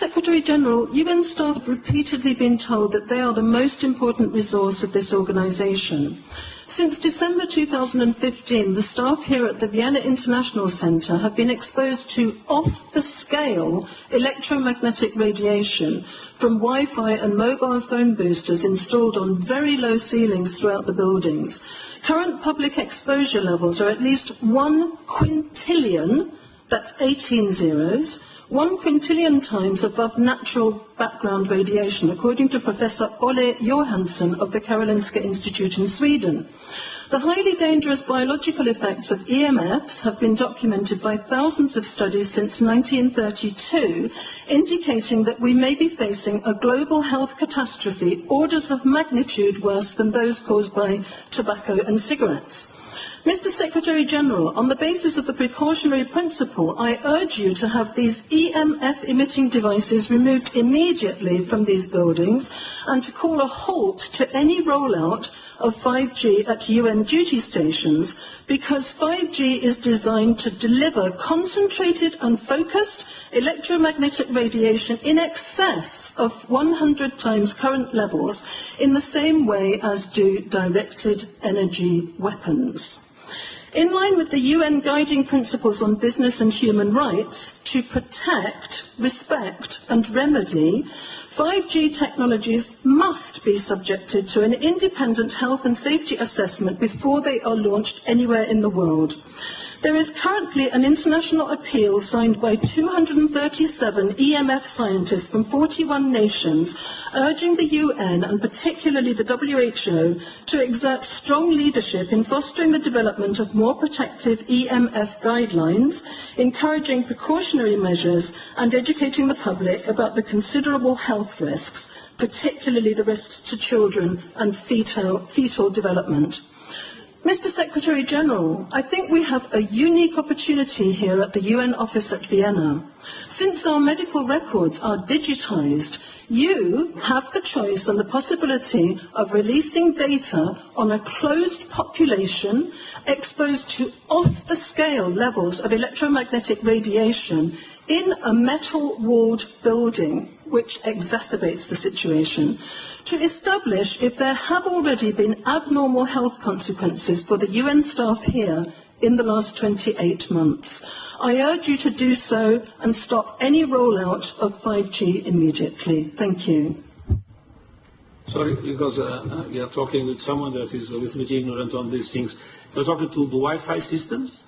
Secretary-General, UN staff have repeatedly been told that they are the most important resource of this organisation. Since December 2015, the staff here at the Vienna International Centre have been exposed to off-the-scale electromagnetic radiation from Wi-Fi and mobile phone boosters installed on very low ceilings throughout the buildings. Current public exposure levels are at least 1 quintillion, that's 18 zeros, 1 quintillion times above natural background radiation, according to Professor Olle Johansson of the Karolinska Institute in Sweden. The highly dangerous biological effects of EMFs have been documented by thousands of studies since 1932, indicating that we may be facing a global health catastrophe orders of magnitude worse than those caused by tobacco and cigarettes. Mr. Secretary-General, on the basis of the precautionary principle, I urge you to have these EMF-emitting devices removed immediately from these buildings and to call a halt to any rollout of 5G at UN duty stations, because 5G is designed to deliver concentrated and focused electromagnetic radiation in excess of 100 times current levels in the same way as do directed energy weapons. In line with the UN guiding principles on business and human rights, to protect, respect and remedy, 5G technologies must be subjected to an independent health and safety assessment before they are launched anywhere in the world. There is currently an international appeal signed by 237 EMF scientists from 41 nations, urging the UN and particularly the WHO to exert strong leadership in fostering the development of more protective EMF guidelines, encouraging precautionary measures and educating the public about the considerable health risks, particularly the risks to children and fetal development. Mr. Secretary-General, I think we have a unique opportunity here at the UN office at Vienna. Since our medical records are digitised, you have the choice and the possibility of releasing data on a closed population exposed to off-the-scale levels of electromagnetic radiation in a metal-walled building, which exacerbates the situation, to establish if there have already been abnormal health consequences for the UN staff here in the last 28 months. I urge you to do so and stop any rollout of 5G immediately. Thank you. Sorry, because we are talking with someone that is a little bit ignorant on these things. You're talking to the Wi-Fi systems?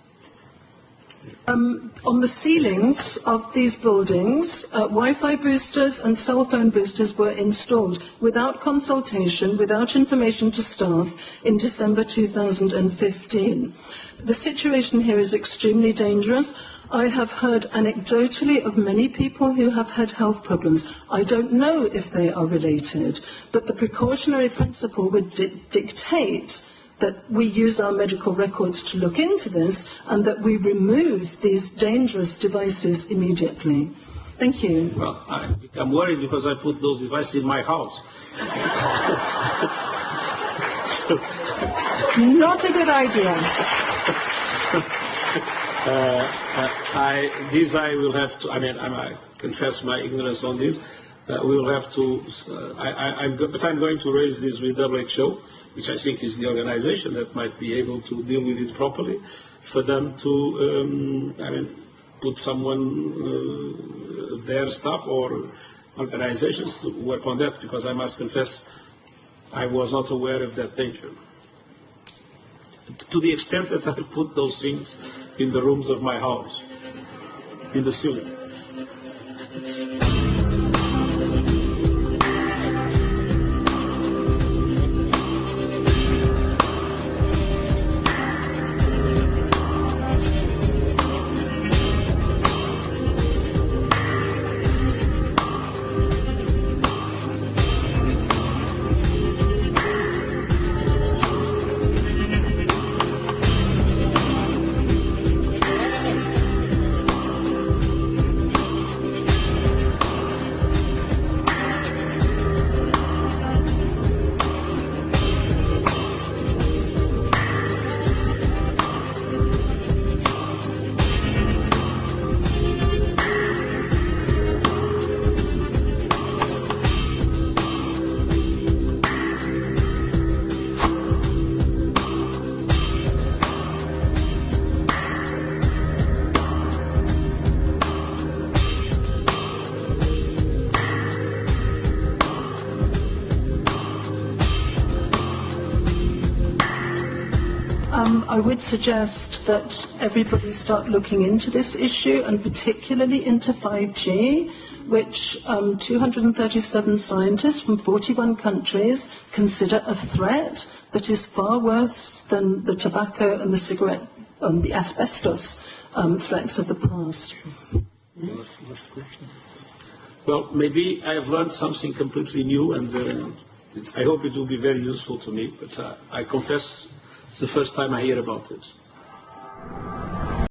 On the ceilings of these buildings, Wi-Fi boosters and cell phone boosters were installed without consultation, without information to staff in December 2015. The situation here is extremely dangerous. I have heard anecdotally of many people who have had health problems. I don't know if they are related, but the precautionary principle would dictate that we use our medical records to look into this and that we remove these dangerous devices immediately. Thank you. Well, I become worried because I put those devices in my house. Not a good idea. I will have to, I confess my ignorance on this. We will have to, but I'm going to raise this with WHO, which I think is the organization that might be able to deal with it properly, for them to, put someone, their staff or organizations to work on that, because I must confess I was not aware of that danger. To the extent that I've put those things in the rooms of my house, in the ceiling. I would suggest that everybody start looking into this issue, and particularly into 5G, which 237 scientists from 41 countries consider a threat that is far worse than the tobacco and the cigarette and the asbestos threats of the past. Well, maybe I have learned something completely new, and I hope it will be very useful to me, but I confess it's the first time I hear about this.